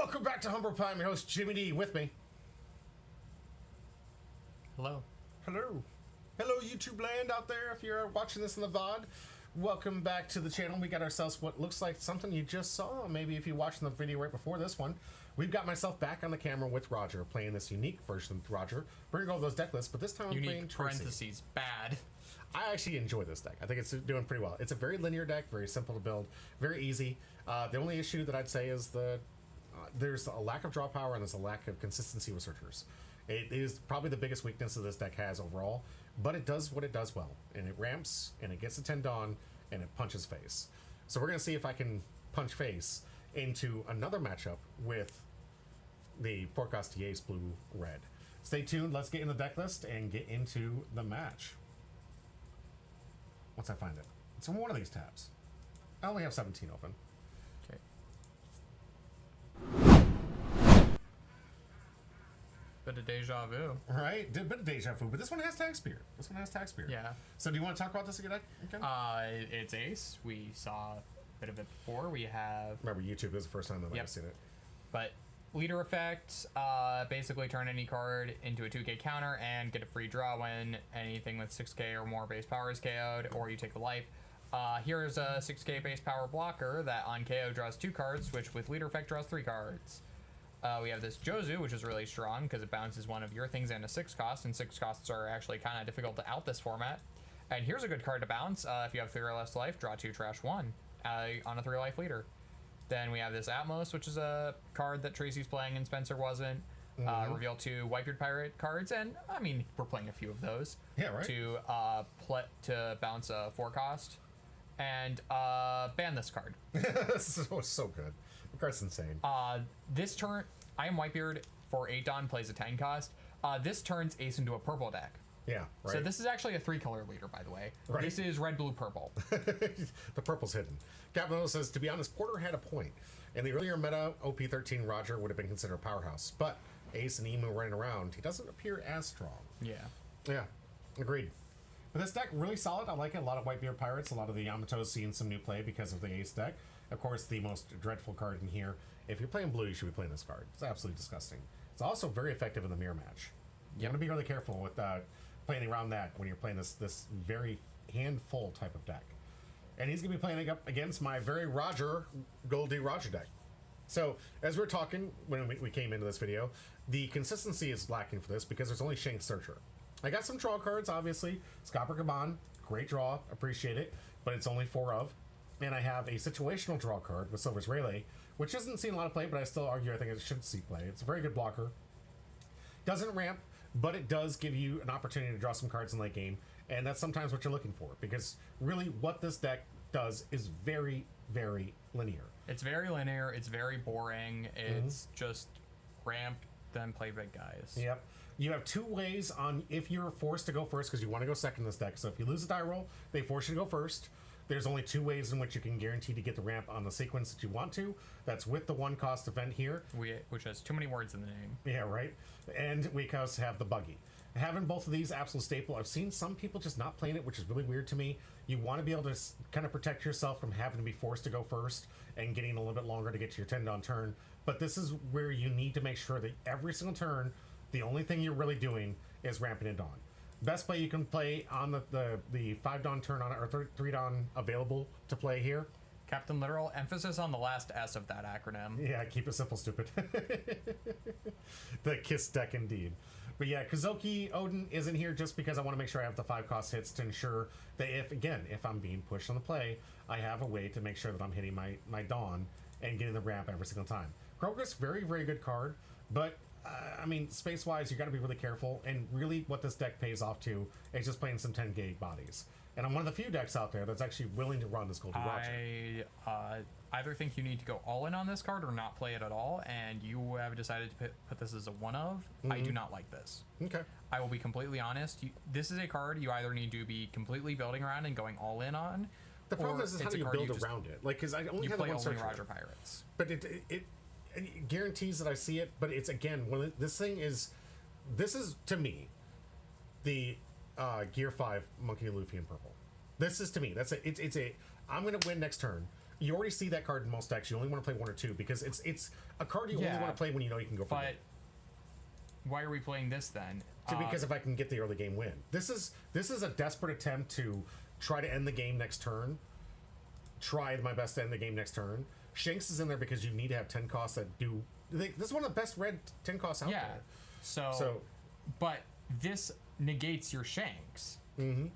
Welcome back to Humble Pie. I'm your host, Jimmy D. With me. Hello. Hello. Hello, YouTube land out there. If you're watching this in the VOD, welcome back to the channel. We got ourselves what looks like something you just saw. Maybe if you watched the video right before this one. We've got myself back on the camera with Roger, playing this unique version of Roger. We're going to go over those deck lists, but this time I'm playing Tracy. Parentheses, bad. I actually enjoy this deck. I think it's doing pretty well. It's a very linear deck, very simple to build, very easy. The only issue that I'd say is there's a lack of draw power and there's a lack of consistency with searchers. It is probably the biggest weakness that this deck has overall, but it does what it does well. And it ramps, and it gets a 10 Dawn, and it punches face. So we're going to see if I can punch face into another matchup with the Portgas D Ace blue-red. Stay tuned. Let's get in the deck list and get into the match. Once I find it. It's on one of these tabs. I only have 17 open. Okay. Bit of deja vu. Right? Did a bit of deja vu, but this one has Tag Spear. Yeah. So do you want to talk about this again? It's Ace. We saw a bit of it before. We have... Remember, YouTube is the first time that I've seen it. But leader effect, basically turn any card into a 2k counter and get a free draw when anything with 6k or more base power is KO'd, or you take a life. Here's a 6k base power blocker that on KO draws 2 cards, which with leader effect draws 3 cards. We have this Jozu, which is really strong because it bounces one of your things and a 6 cost, and 6 costs are actually kind of difficult to out this format. And here's a good card to bounce. If you have 3 or less life, draw 2, trash 1 on a 3 life leader. Then we have this Atmos, which is a card that Tracy's playing and Spencer wasn't. Reveal 2 Whitebeard Pirate cards, and I mean, we're playing a few of those. Yeah, right. To bounce a 4 cost. And ban this card. This is so good. The card's insane. This turn, I am Whitebeard for 8 Dawn, plays a 10 cost. This turns Ace into a purple deck. Yeah, right. So this is actually a 3-color leader, by the way. Right. This is red, blue, purple. The purple's hidden. Captain says, to be honest, Porter had a point. In the earlier meta, OP13 Roger would have been considered a powerhouse. But Ace and Emu running around, he doesn't appear as strong. Yeah. Yeah, agreed. But this deck, really solid. I like it. A lot of Whitebeard Pirates, a lot of the Yamatos seeing some new play because of the Ace deck. Of course, the most dreadful card in here. If you're playing blue, you should be playing this card. It's absolutely disgusting. It's also very effective in the mirror match. You want to be really careful with playing around that when you're playing this very handful type of deck. And he's going to be playing up against my very Gol D Roger deck. So, as we're talking, when we came into this video, the consistency is lacking for this because there's only Shank Searcher. I got some draw cards, obviously. Scopper Gaban, great draw, appreciate it, but it's only 4 of. And I have a situational draw card with Silver's Rayleigh, which isn't seeing a lot of play, but I still argue I think it should see play. It's a very good blocker. Doesn't ramp, but it does give you an opportunity to draw some cards in late game, and that's sometimes what you're looking for, because really what this deck does is very, very linear. It's very linear, it's very boring, it's just ramp, then play big guys. Yep. You have 2 ways on if you're forced to go first, because you want to go second in this deck. So if you lose a die roll, they force you to go first. There's only 2 ways in which you can guarantee to get the ramp on the sequence that you want to. That's with the 1-cost event here. Which has too many words in the name. Yeah, right. And we also have the buggy. Having both of these, absolute staple. I've seen some people just not playing it, which is really weird to me. You want to be able to kind of protect yourself from having to be forced to go first and getting a little bit longer to get to your 10 Dawn turn. But this is where you need to make sure that every single turn, the only thing you're really doing is ramping in Dawn. Best play you can play on the 5 Dawn turn on it, or 3 Dawn available to play here. Captain Literal, emphasis on the last S of that acronym. Yeah, keep it simple, stupid. The KISS deck indeed. But yeah, Kazoki Odin isn't here just because I want to make sure I have the 5-cost hits to ensure that if I'm being pushed on the play, I have a way to make sure that I'm hitting my Dawn and getting the ramp every single time. Krokus, very, very good card, but I mean, space-wise, you got to be really careful, and really what this deck pays off to is just playing some 10-gate bodies. And I'm one of the few decks out there that's actually willing to run this Gol D Roger. I either think you need to go all in on this card or not play it at all, and you have decided to put this as a 1 of. I do not like this. Okay. I will be completely honest. This is a card you either need to be completely building around and going all in on. The problem is how do you build around it? Like, because I only have the one searcher. Roger Pirates. But it guarantees that I see it, but it's again this is to me the Gear 5 Monkey Luffy in purple. This is to me it's a I'm gonna win next turn. you already see that card in most decks. You only want to play one or two because it's a card you only want to play when you know you can go for But it. why are we playing this then? Because if I can get the early game win. This is a desperate attempt to try to end the game next turn. Try my best to end the game next turn. Shanks is in there because you need to have 10 costs that do... This is one of the best red 10 costs out there. So, but this negates your Shanks. Mm-hmm.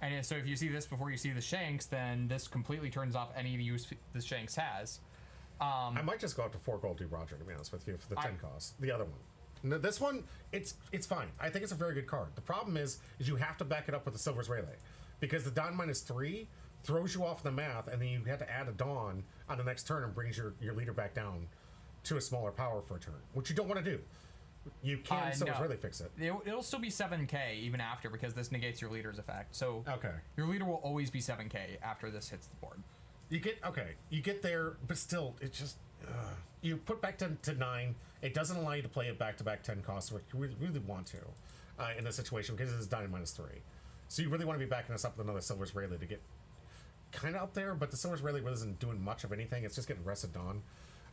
And so if you see this before you see the Shanks, then this completely turns off any use the Shanks has. I might just go up to 4 Gol D Roger, to be honest with you, for the 10 cost. The other one. No, this one, it's fine. I think it's a very good card. The problem is you have to back it up with the Silver's Rayleigh. Because the Dawn -3 throws you off the math, and then you have to add a Dawn on the next turn and brings your leader back down to a smaller power for a turn, which you don't want to do. You can Silver's Rayleigh fix it. It'll still be 7k even after, because this negates your leader's effect. So okay, your leader will always be 7k after this hits the board. You get there, but still, it's just you put back to 9. It doesn't allow you to play it back-to-back 10 costs, which you really want to in this situation because it is Dawn -3. So you really want to be backing us up with another Silver's Rayleigh to get kind of up there, but the Silver's Rayleigh really isn't doing much of anything. It's just getting rested Dawn.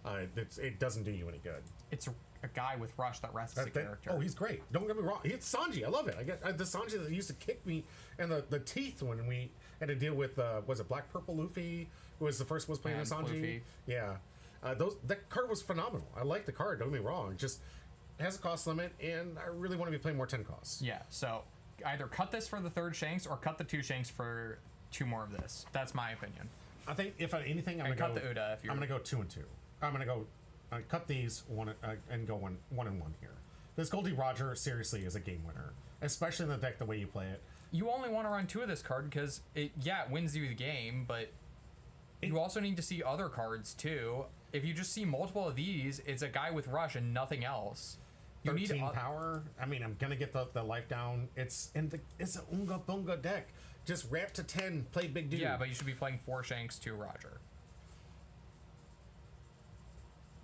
It doesn't do you any good. It's a guy with Rush that rests a character. Oh, he's great. Don't get me wrong. It's Sanji. I love it. I get the Sanji that used to kick me in the teeth when we had to deal with was it Black Purple Luffy, who was the first was playing with Sanji. Luffy. Yeah, that card was phenomenal. I like the card. Don't get me wrong. It just has a cost limit, and I really want to be playing more 10 costs. Yeah. So either cut this for the 3rd Shanks or cut the 2 Shanks for 2 more of this. That's my opinion. I think if anything, I'm gonna cut the Uda. I'm gonna go 2 and 2. I'm gonna go cut these one and go one and one here. This Gol D Roger seriously is a game winner, especially in the deck the way you play it. You only want to run 2 of this card because it wins you the game, but you also need to see other cards too. If you just see multiple of these, it's a guy with Rush and nothing else. You 13 need power. I mean, I'm gonna get the life down. It's an Unga Bunga deck. Just ramp to 10, play big dude. Yeah, but you should be playing 4 Shanks, 2 Roger.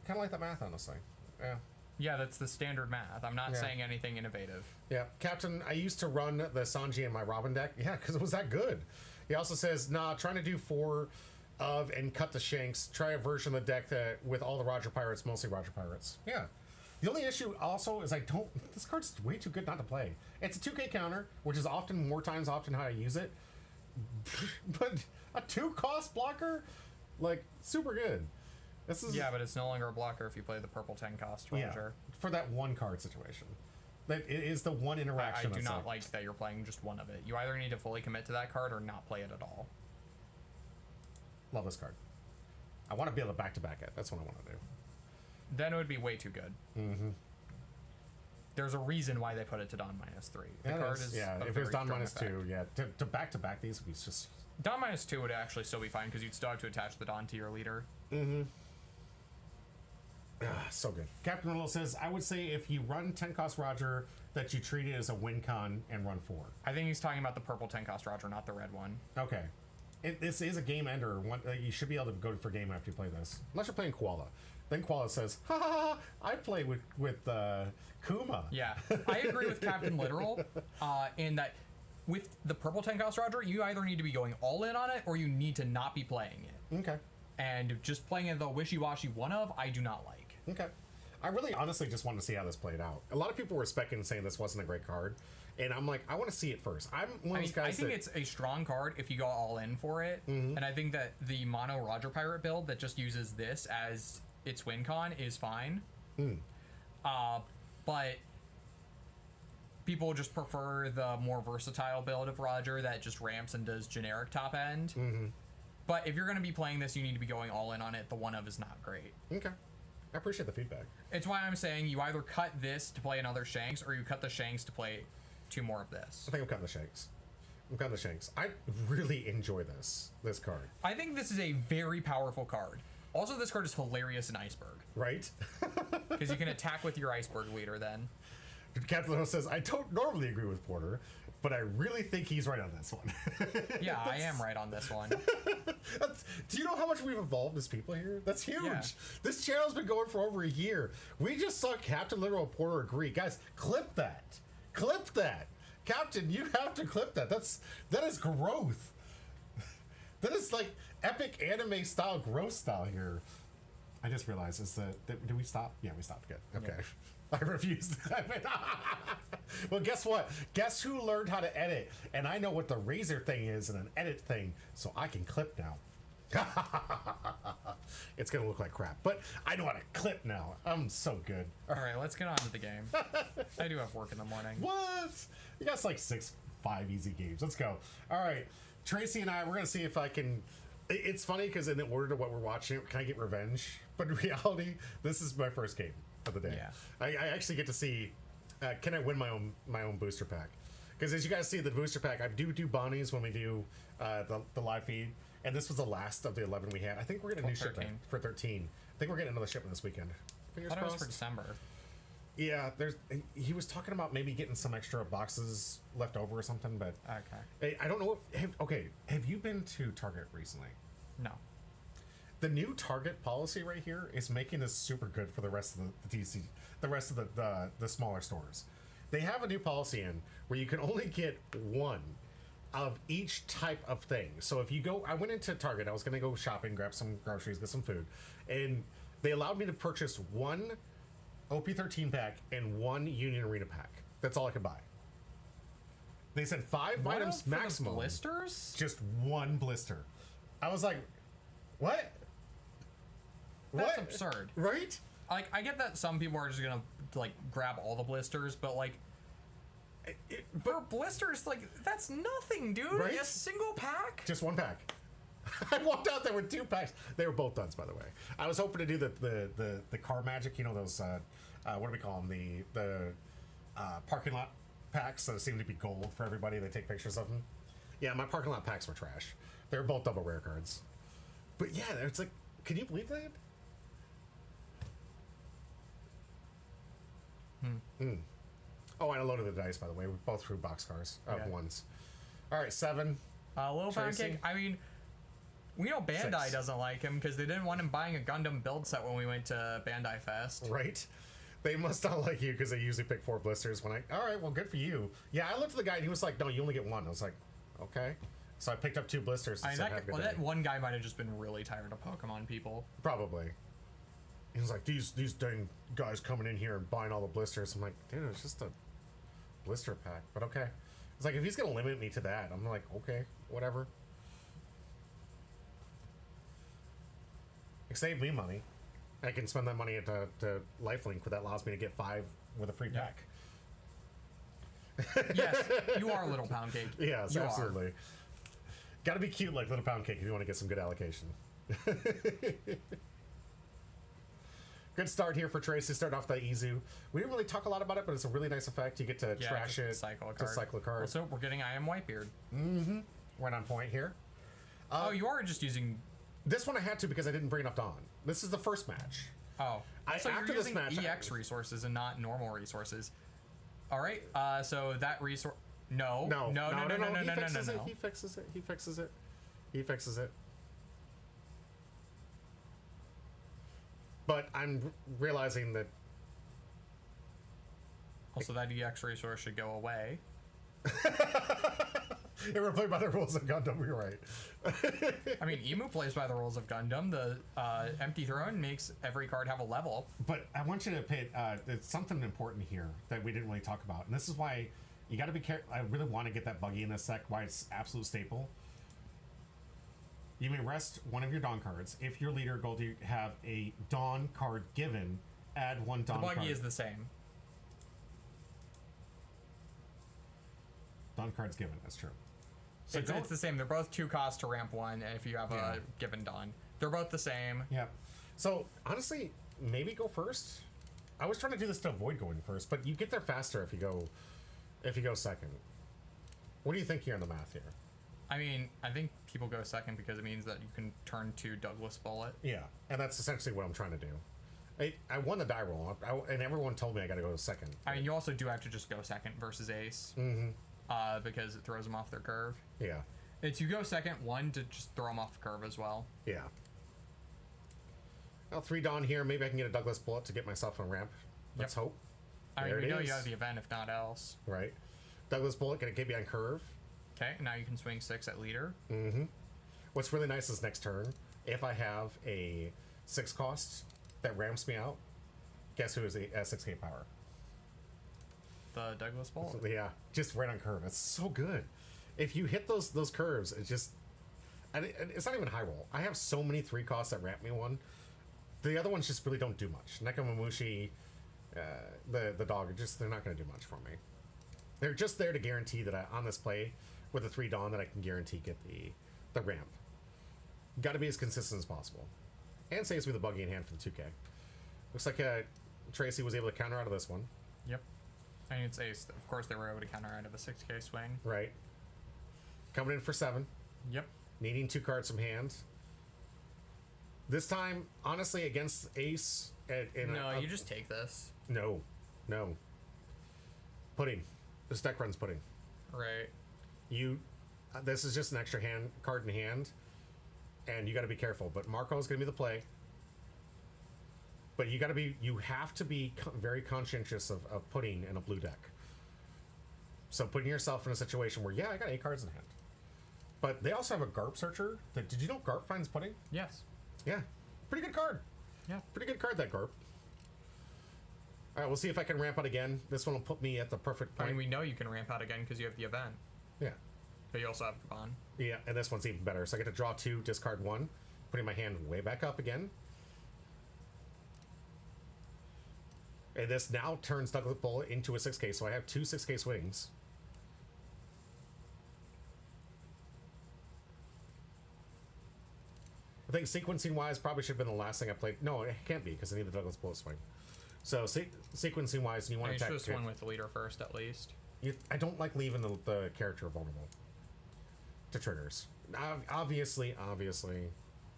Kind of like the math, honestly. Yeah. Yeah, that's the standard math. I'm not saying anything innovative. Yeah, Captain, I used to run the Sanji in my Robin deck. Yeah, because it was that good. He also says, nah, trying to do 4 of and cut the Shanks. Try a version of the deck that with all the Roger Pirates, mostly Roger Pirates. Yeah. The only issue also is this card's way too good not to play. It's a 2k counter, which is often how I use it. But a 2-cost blocker? Like, super good. This is, yeah, but it's no longer a blocker if you play the purple 10 cost Roger. For that one card situation. That it is the one interaction. I do not like that you're playing just one of it. You either need to fully commit to that card or not play it at all. Love this card. I want to be able to back-to-back it. That's what I want to do. Then it would be way too good. Mm-hmm. There's a reason why they put it to Dawn -3. The card is if it was Dawn -2, yeah. To back-to-back these would be just... Dawn -2 would actually still be fine because you'd still have to attach the Dawn to your leader. Mm-hmm. So good. Captain Little says, I would say if you run 10 cost Roger, that you treat it as a win con and run 4. I think he's talking about the purple 10 cost Roger, not the red one. Okay. This is a game ender. You should be able to go for game after you play this. Unless you're playing Koala. Then Koala says, ha ha ha, I play with Kuma. Yeah. I agree with Captain Literal in that with the purple 10 cost Roger, you either need to be going all in on it or you need to not be playing it. Okay. And just playing it the wishy-washy one of, I do not like. Okay. I really honestly just wanted to see how this played out. A lot of people were specking and saying this wasn't a great card. And I'm like, I want to see it first. I'm one of those guys I think it's a strong card if you go all in for it. Mm-hmm. And I think that the mono Roger Pirate build that just uses this as its win con is fine. But people just prefer the more versatile build of Roger that just ramps and does generic top end. Mm-hmm. But if you're going to be playing this, you need to be going all in on it. The one of is not great. Okay. I appreciate the feedback. It's why I'm saying you either cut this to play another Shanks or you cut the Shanks to play 2 more of this. I think I'm cutting the Shanks. I really enjoy this card. I think this is a very powerful card. Also, this card is hilarious in Iceberg. Right? Because you can attack with your Iceberg leader then. Captain Little says, I don't normally agree with Porter, but I really think he's right on this one. Yeah, I am right on this one. Do you know how much we've evolved as people here? That's huge. Yeah. This channel's been going for over a year. We just saw Captain Literal Porter agree. Guys, clip that. Clip that. Captain, you have to clip that. That is growth. That is like epic anime style growth style here. I just realized is that did we stop? Yeah, we stopped. Good. Okay. Yeah. I refuse to type it. Well, guess what? Guess who learned how to edit? And I know what the razor thing is and an edit thing, so I can clip now. It's gonna look like crap, but I know how to clip now. I'm so good. All right, let's get on to the game. I do have work in the morning. What? You got like 5 easy games. Let's go. All right, Tracy and I, we're gonna see if I can. It's funny because in the order to what we're watching, can I get revenge? But in reality, this is my first game of the day. Yeah. I actually get to see. Can I win my own booster pack? Because as you guys see, the booster pack, I do bounties when we do the live feed. And this was the last of the 11 we had. I think we're getting a new shipment for 13. I think we're getting another shipment this weekend. Fingers I thought crossed. it was for December. Yeah, he was talking about maybe getting some extra boxes left over or something, but Okay. I don't know. Have you been to Target recently? No. The new Target policy right here is making this super good for the rest of the DC, the rest of the smaller stores. They have a new policy in where you can only get one of each type of thing. So if you go, I went into Target, I was gonna go shopping, grab some groceries, get some food, and they allowed me to purchase one OP13 pack and one Union Arena pack. That's all I could buy. They said 5 items maximum. Blisters? Just one blister. I was like, what? That's What? absurd. Right? Like, I get that some people are just gonna like grab all the blisters, but like for blisters, like that's nothing, dude. Right? A single pack. Just one pack. I walked out there with 2 packs. They were both duds, by the way. I was hoping to do the car magic, you know, those what do we call them? The parking lot packs that seem to be gold for everybody. They take pictures of them. Yeah, my parking lot packs were trash. They were both double rare cards. But yeah, it's like, can you believe that? Oh, and I loaded the dice, by the way. We both threw boxcars of Okay. ones. All right, 7. Little Pound Tracy? Cake. I mean, we know Bandai 6. doesn't like him because they didn't want him buying a Gundam build set when we went to Bandai Fest. Right? They must not like you because they usually pick 4 blisters. All right, well, good for you. Yeah, I looked at the guy and he was like, no, you only get 1. I was like, okay. So I picked up 2 blisters. I mean, and said, "Have a good that day." one guy might have just been really tired of Pokemon people. Probably. He was like, these dang guys coming in here and buying all the blisters. I'm like, dude, it's just a blister pack. But okay. It's like, if he's going to limit me to that, I'm like, okay, whatever. It saved me money. I can spend that money at the LifeLink, that allows me to get 5 with a free Yeah. pack. Yes, you are Little Pound Cake. Yes, You are. absolutely. Got to be cute like Little Pound Cake if you want to get some good allocation. Good start here for Tracy. Start off that Izu. We didn't really talk a lot about it, but it's a really nice effect. You get to trash it. Cycle a to card. cycle a card. Also, we're getting I Am Whitebeard. Right on point here. Oh, you are just using. This one I had to because I didn't bring enough Dawn. This is the first match. Oh, so after you're this using match, EX resources and not normal resources. All right. So that resource. No. No. No. He fixes it. He fixes it. He fixes it. But I'm realizing that Also, that EX resource should go away. if we're playing by the rules of Gundam, you're right. I mean, Emu plays by the rules of Gundam. The Empty Throne makes every card have a level. But I want you to pay. There's something important here that we didn't really talk about, and this is why you got to be careful. I really want to get that buggy in this deck. Why it's absolute staple. You may rest one of your Dawn cards. If your leader Gol D have a Dawn card given, add 1 Dawn The card. buggy is the same. Dawn cards given. That's true. So It's the same. They're both 2 costs to ramp 1, and if you have Yeah. a given Dawn, they're both the same. Yeah. So honestly, maybe go first. I was trying to do this to avoid going first, but you get there faster if you go second. What do you think here on the math here? I mean, I think people go second because it means that you can turn to Douglas Bullet. Yeah, and that's essentially what I'm trying to do. I won the die roll, and everyone told me I got to go second. I mean, you also do have to just go second versus Ace. Because it throws them off their curve. Yeah, It's you go second, 1 to just throw them off the curve as well. yeah. Well, 3 Dawn here. Maybe I can get a Douglas Bullet to get myself a ramp. Let's hope. I mean, There we it know is. you have the event, if not else. Right. Douglas Bullet gonna get me on curve. Okay, now you can swing 6 at leader. What's really nice is next turn, if I have a 6 cost that ramps me out, guess who is a 6k power? The Douglas Bolt. Yeah, just right on curve. It's so good. If you hit those curves, it's just... And it's not even high roll. I have so many 3 costs that ramp me one. The other ones just really don't do much. Nekomamushi, the dog, they're not going to do much for me. They're just there to guarantee that on this play, with a 3 Dawn, that I can guarantee get the ramp. Got to be as consistent as possible. And saves me the buggy in hand for the 2k. Looks like Tracy was able to counter out of this one. Yep. I mean, it's Ace. Of course, they were able to counter out of a 6k swing. Right. Coming in for 7. Yep. Needing 2 cards from hand. This time, honestly, against Ace... you just take this. No. Pudding. This deck runs pudding. Right. This is just an extra card in hand, and you got to be careful. But Marco's going to be the play. But you have to be very conscientious of pudding in a blue deck. So putting yourself in a situation where, I got 8 cards in hand. But they also have a Garp Searcher. Did you know Garp finds pudding? Yes. Yeah. Pretty good card. Yeah. Pretty good card, that Garp. All right, we'll see if I can ramp out again. This one will put me at the perfect point. I mean, we know you can ramp out again because you have the event. Yeah. But you also have Kaban. Yeah, and this one's even better. So I get to draw 2, discard 1, putting my hand way back up again. And this now turns Douglas Bullet into a 6k, so I have 2 6k swings. I think sequencing-wise probably should have been the last thing I played. No, it can't be, because I need the Douglas Bullet swing. So sequencing-wise, you want to attack... You should have swung with the leader first, at least. I don't like leaving the character vulnerable to triggers. Obviously,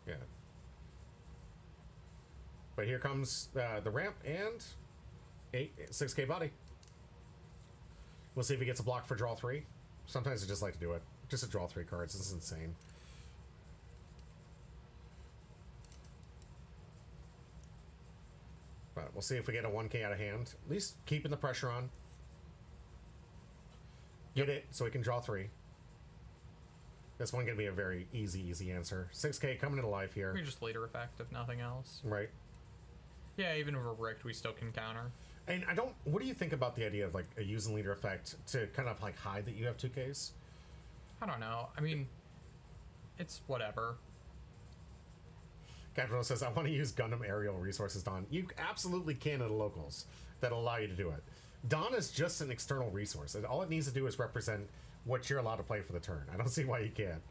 yeah. But here comes the ramp and 6k body. We'll see if he gets a block for draw 3. Sometimes I just like to do it. Just to draw 3 cards. This is insane. But we'll see if we get a 1k out of hand. At least keeping the pressure on. Get it so we can draw 3. This one going to be a very easy answer. 6k coming into life here. We just leader effect, if nothing else. Right. Yeah, even if we're bricked, we still can counter. And what do you think about the idea of like a using leader effect to kind of like hide that you have 2Ks? I don't know. I mean, it's whatever. Captain says, I want to use Gundam aerial resources, Don. You absolutely can at the locals that'll allow you to do it. Don is just an external resource. And all it needs to do is represent what you're allowed to play for the turn. I don't see why you can't.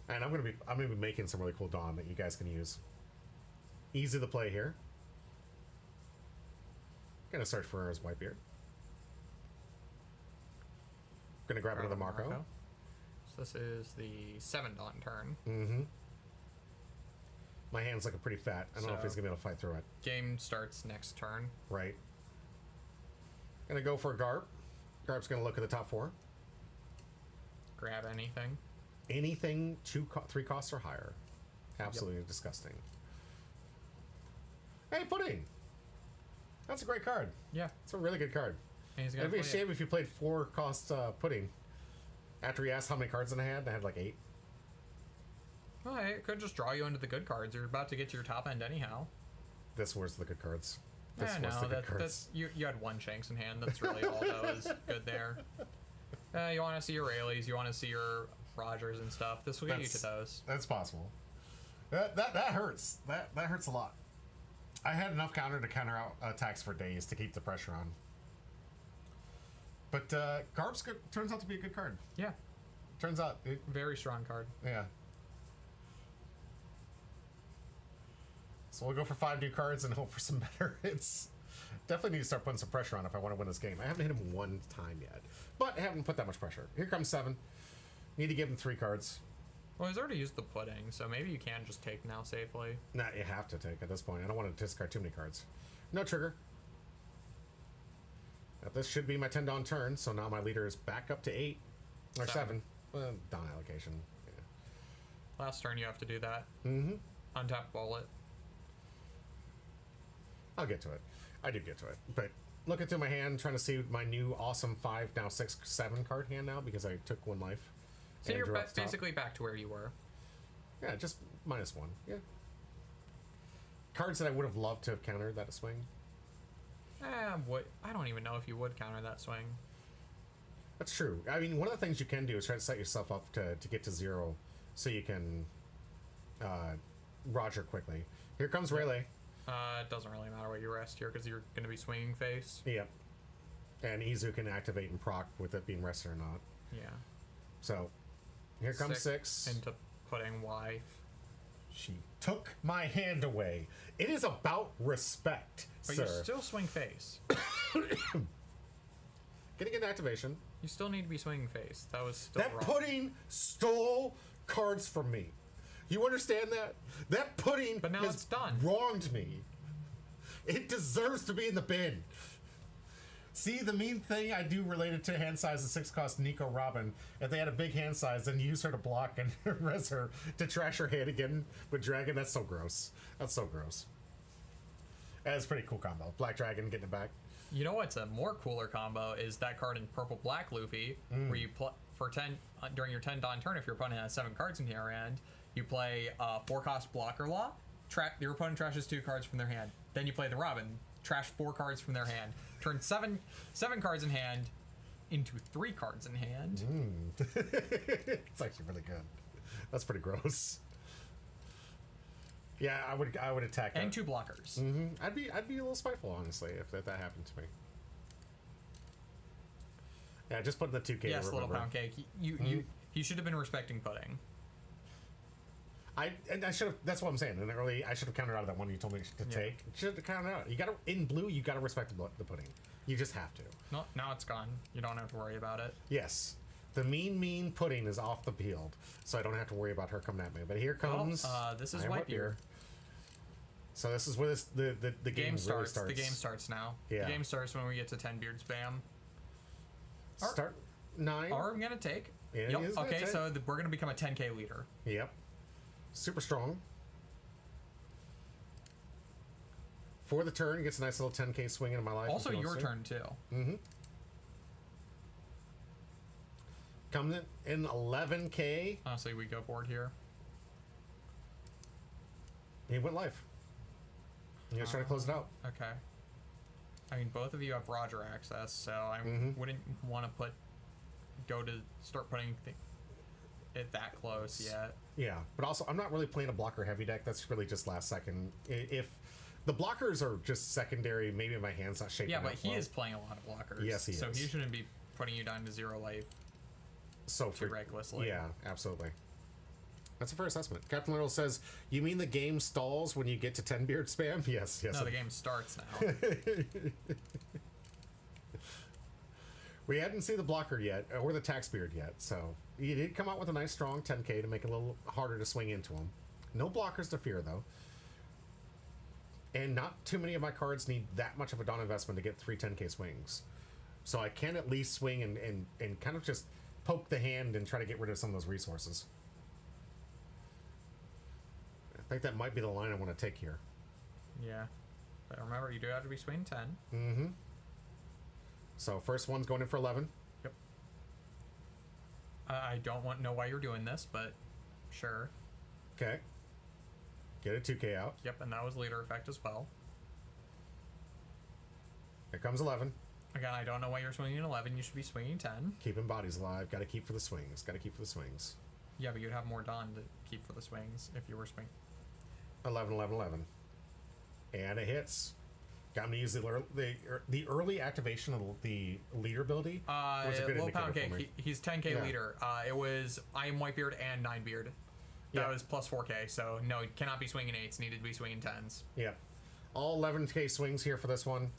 And I'm gonna be making some really cool Don that you guys can use. Easy to play here. Gonna search for his Whitebeard. Gonna grab another Marco. So this is the 7 Dawn turn. Mm-hmm. My hand's looking pretty fat. I don't know if he's gonna be able to fight through it. Game starts next turn. Right. Gonna go for a Garp. Garp's gonna look at the top 4. Grab anything. Anything 3 costs or higher. Absolutely disgusting. Hey, Pudding! That's a great card. Yeah. It's a really good card. It'd be a shame if you played 4 cost Pudding. After he asked how many cards I had like 8. Well, it could just draw you into the good cards. You're about to get to your top end anyhow. This was the good cards. You had 1 Shanks in hand. That's really all that was good there. You want to see your Rayleighs, you want to see your Rogers and stuff. This will get you to those. That's possible. That hurts. That hurts a lot. I had enough counter to counter out attacks for days to keep the pressure on. But Garp's good, turns out to be a good card. Yeah. Turns out. Very strong card. Yeah. So we'll go for 5 new cards and hope for some better hits. Definitely need to start putting some pressure on if I want to win this game. I haven't hit him 1 time yet. But I haven't put that much pressure. Here comes 7. Need to give him 3 cards. Well, he's already used the pudding, so maybe you can just take now safely. Nah, you have to take at this point. I don't want to discard too many cards. No trigger. Now, this should be my 10 Dawn turn, so now my leader is back up to 8. Or 7. Dawn allocation. Yeah. Last turn you have to do that. Mm-hmm. Untap bullet. I'll get to it. I do get to it. But looking through my hand, trying to see my new awesome 5, now 6, 7 card hand now because I took 1 life. So and you're drew up top. basically back to where you were. Yeah, just -1. Yeah. Cards that I would have loved to have countered that swing. I don't even know if you would counter that swing. That's true. I mean, one of the things you can do is try to set yourself up to get to 0 so you can Roger quickly. Here comes Rayleigh. It doesn't really matter what you rest here because you're going to be swinging face. Yep. And Izu can activate and proc with it being rested or not. Yeah. So, here comes 6. Into putting Y. She took my hand away. It is about respect, But sir. you still swing face. Getting an activation. You still need to be swinging face. That was still That wrong. pudding stole cards from me. You understand that? That pudding But now has it's done. wronged me. It deserves to be in the bin. See, the mean thing I do related to hand size of 6-cost Nico Robin, if they had a big hand size, then use her to block and res her to trash her hand again with Dragon, that's so gross. That's so gross. That's a pretty cool combo. Black Dragon getting it back. You know what's a more cooler combo is that card in purple black Luffy, where you play for 10 during your 10 Dawn turn. If your opponent has 7 cards in your hand, you play 4-cost blocker law. Your opponent trashes 2 cards from their hand. Then you play the Robin, trash 4 cards from their hand. Turn 7 cards in hand into 3 cards in hand. It's actually really good. That's pretty gross. Yeah, I would attack And that. 2 blockers. I'd be a little spiteful, honestly, if that happened to me. Yeah, just putting the 2K. Yes, to little remember. pound cake. You should have been respecting pudding. I should have. That's what I'm saying. And early, I should have counted out of that one you told me to take. Should have counted out. You got to in blue. You got to respect the pudding. You just have to. No, now it's gone. You don't have to worry about it. Yes, the mean pudding is off the field, so I don't have to worry about her coming at me. But here comes. This is I am white up beer. So this is where the game really starts. The game starts now. Yeah. The game starts when we get to 10 beard spam. Start 9. Are we gonna take? Yeah, it Yep. is gonna Okay, take. so we're gonna become a 10k leader. Yep. Super strong. For the turn, gets a nice little 10k swing into my life. Also, if he your wants to. turn too. Coming in 11k. Honestly, we go board here. He went live. He was trying to close it out. Okay. I mean, both of you have Roger access, so I wouldn't want to start putting it that close yet. Yeah, but also I'm not really playing a blocker heavy deck. That's really just last second. If the blockers are just secondary, maybe my hand's not shaping. Yeah, but up he well. is playing a lot of blockers. Yes, he so is. he shouldn't be putting you down to 0 life so too recklessly. Yeah, absolutely. That's a fair assessment. Captain Little says, "You mean the game stalls when you get to 10 beard spam?" Yes. No, the game starts now. We hadn't seen the blocker yet, or the tax beard yet, so he did come out with a nice strong 10k to make it a little harder to swing into him. No blockers to fear, though. And not too many of my cards need that much of a Dawn investment to get 3 10k swings. So I can at least swing and kind of just poke the hand and try to get rid of some of those resources. I think that might be the line I want to take here. Yeah. But remember, you do have to be swinging 10. So first one's going in for 11. Yep. I don't know why you're doing this, but sure. Okay. Get a 2k out. Yep, and that was leader effect as well. Here comes 11. Again, I don't know why you're swinging 11. You should be swinging 10. Keeping bodies alive. Got to keep for the swings. Got to keep for the swings. Yeah, but you'd have more Dawn to keep for the swings if you were swinging. 11, 11, 11. And it hits. Got me to use the early activation of the leader ability. Was a good Little indicator Pound for Cake, me. he's 10k Yeah. leader. It was I am Whitebeard and 9beard. That Yeah. was plus 4k, so no, you cannot be swinging 8s, needed to be swinging 10s. Yeah. All 11k swings here for this one.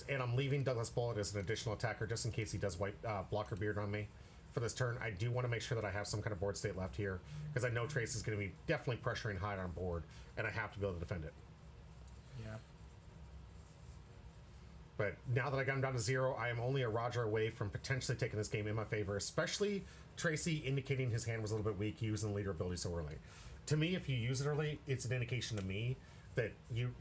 And I'm leaving Douglas Bullet as an additional attacker just in case he does wipe blocker beard on me for this turn. I do want to make sure that I have some kind of board state left here because I know Trace is going to be definitely pressuring high on board, and I have to be able to defend it. Yeah. But now that I got him down to 0, I am only a Roger away from potentially taking this game in my favor, especially Tracy indicating his hand was a little bit weak using the leader ability so early. To me, if you use it early, it's an indication to me that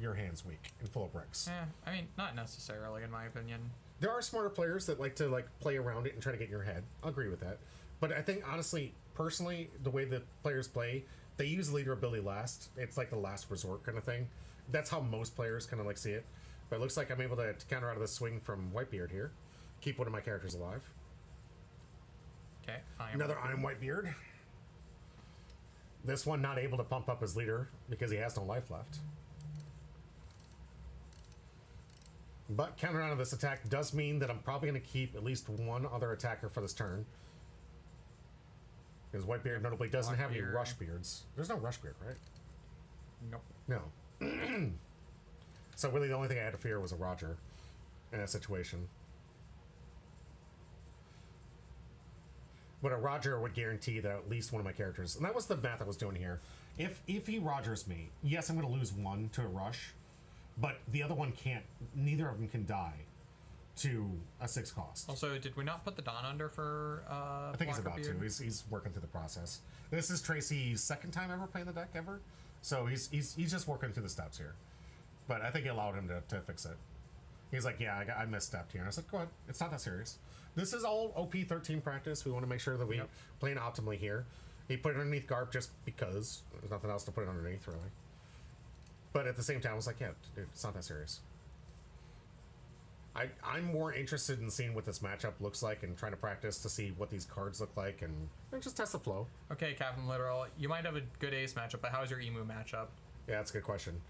your hand's weak and full of bricks. I mean, not necessarily, in my opinion. There are smarter players that like to play around it and try to get in your head. I'll agree with that. But I think, honestly, personally, the way that players play, they use leader ability last. It's like the last resort kind of thing. That's how most players kind of like see it. But it looks like I'm able to counter out of the swing from Whitebeard here. Keep one of my characters alive. Okay. Another Iron Whitebeard. This one not able to pump up his leader because he has no life left. But countering out of this attack does mean that I'm probably going to keep at least one other attacker for this turn. Because Whitebeard notably doesn't have any rush beards. There's no rush beard, right? Nope. No. So really the only thing I had to fear was a Roger in that situation. But a Roger would guarantee that at least one of my characters, and that was the math I was doing here. If he Rogers me, yes, I'm going to lose one to a rush, but the other one can't. Neither of them can die to a 6 cost. Also, did we not put the Don under for? I think he's about to. He's working through the process. This is Tracy's second time ever playing the deck ever, so he's just working through the steps here. But I think it allowed him to fix it. He's like, yeah, I misstepped here. And I said, go ahead. It's not that serious. This is all OP13 practice. We want to make sure that we play optimally here. He put it underneath Garp just because there's nothing else to put it underneath, really. But at the same time, I was like, yeah, dude, it's not that serious. I'm more interested in seeing what this matchup looks like and trying to practice to see what these cards look like and just test the flow. Okay, Captain Literal, you might have a good ace matchup, but how's your Emu matchup? Yeah, that's a good question.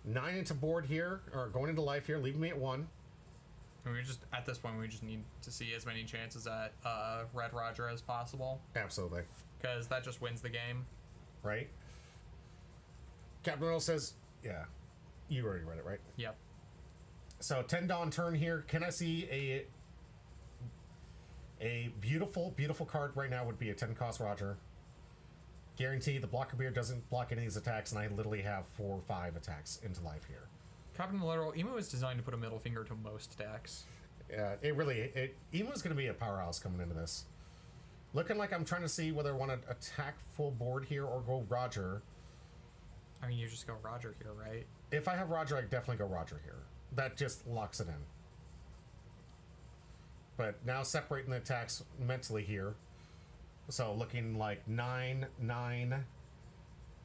9 into board here, or going into life here, leaving me at 1. And we just, at this point, we just need to see as many chances at Red Roger as possible. Absolutely. Because that just wins the game. Right? Captain Earl says, yeah, you already read it, right? Yep. So 10 Dawn turn here. Can I see a beautiful, beautiful card right now would be a 10 cost Roger. Guarantee the blocker beard doesn't block any of these attacks, and I literally have 4 or 5 attacks into life here. Captain Literal, Emu is designed to put a middle finger to most decks. Yeah, Emu is going to be a powerhouse coming into this. Looking like I'm trying to see whether I want to attack full board here or go Roger. I mean, you just go Roger here, right? If I have Roger, I definitely go Roger here. That just locks it in. But now separating the attacks mentally here. So looking like 9, 9,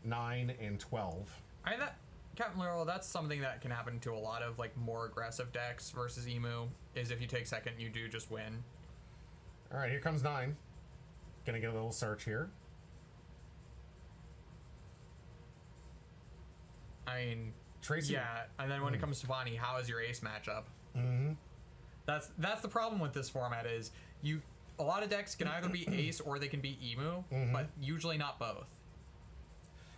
9, and 12. Captain Literal, that's something that can happen to a lot of like more aggressive decks versus Emu, is if you take second, you do just win. Alright, here comes 9. Gonna get a little search here. I mean, Tracy. Yeah, and then when it comes to Bonnie, how is your ace matchup? Mm-hmm. That's the problem with this format is a lot of decks can either be ace or they can be Emu, but usually not both.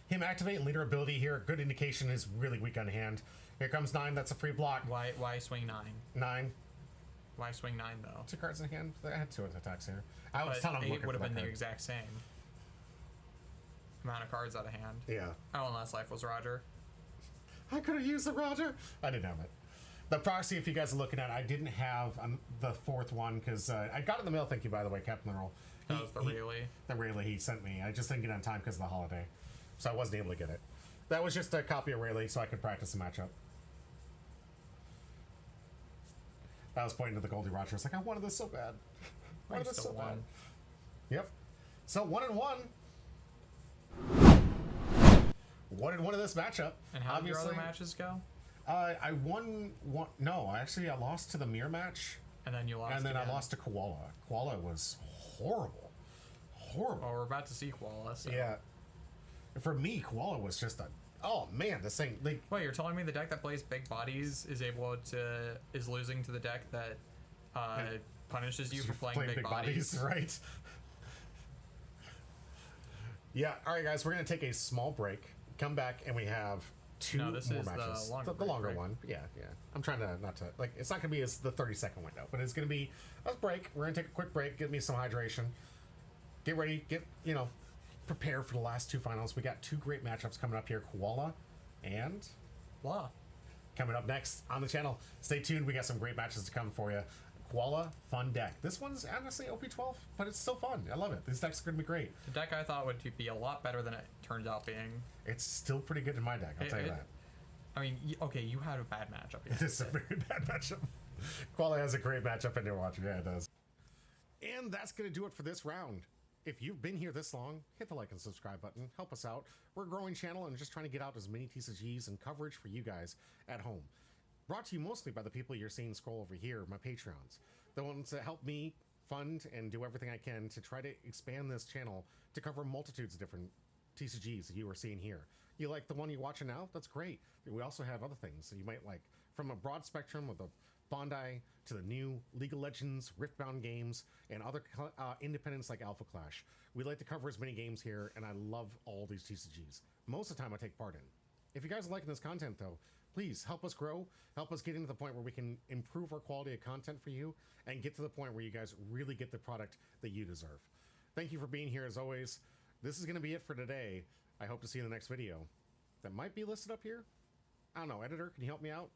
Him activating leader ability here, good indication is really weak on hand. Here comes 9, that's a free block. Why swing 9? 9. Why swing 9 though? 2 cards in hand. I had 2 attacks here. I was telling him 8 would have been card. the exact same amount of cards out of hand. Yeah. Oh, and last life was Roger. I could have used the Roger. I didn't have it. The proxy, if you guys are looking at it, I didn't have the 4th one because I got it in the mail. Thank you, by the way, Captain Earl. That was the Rayleigh. The Rayleigh he sent me. I just didn't get it on time because of the holiday. So I wasn't able to get it. That was just a copy of Rayleigh so I could practice the matchup. I was pointing to the Gol D Roger. I was like, I wanted this so bad. I wanted this so bad. Yep. So 1-1. 1-1 in this matchup. And how did your other matches go? I won one. No, actually, I lost to the mirror match. And then you lost. And then again. I lost to Koala. Koala was horrible. Horrible. Oh, we're about to see Koala. So. Yeah. For me, Koala was just a. Oh man, this thing. Like, wait, you're telling me the deck that plays big bodies is losing to the deck that punishes you for playing big bodies? Right? Yeah. All right, guys, we're gonna take a small break. Come back, and we have 2 more matches. The longer one. Yeah. I'm trying to not to like. It's not gonna be the 30-second window, but it's gonna be a break. We're gonna take a quick break. Give me some hydration. Get ready. Prepare for the last 2 finals. We got 2 great matchups coming up here. Koala and Blah. Coming up next on the channel. Stay tuned. We got some great matches to come for you. Koala, fun deck. This one's honestly OP12, but it's still fun. I love it. These decks are going to be great. The deck I thought would be a lot better than it turns out being. It's still pretty good in my deck, I'll tell you that. I mean, okay, you had a bad matchup. It is a very bad matchup. Koala has a great matchup in their watcher. Yeah, it does. And that's going to do it for this round. if you've been here this long, hit the like and subscribe button. Help us out. We're a growing channel and just trying to get out as many TCGs and coverage for you guys at home. Brought to you mostly by the people you're seeing scroll over here, my Patreons. The ones that help me fund and do everything I can to try to expand this channel to cover multitudes of different TCGs that you are seeing here. You like the one you're watching now? That's great. We also have other things that you might like, from a broad spectrum of the Bondi to the new League of Legends, Riftbound games, and other independents like Alpha Clash. We like to cover as many games here, and I love all these TCGs. Most of the time I take part in. If you guys are liking this content, though, please help us grow, help us get into the point where we can improve our quality of content for you, and get to the point where you guys really get the product that you deserve. Thank you for being here as always. This is going to be it for today. I hope to see you in the next video. That might be listed up here. I don't know, editor, can you help me out?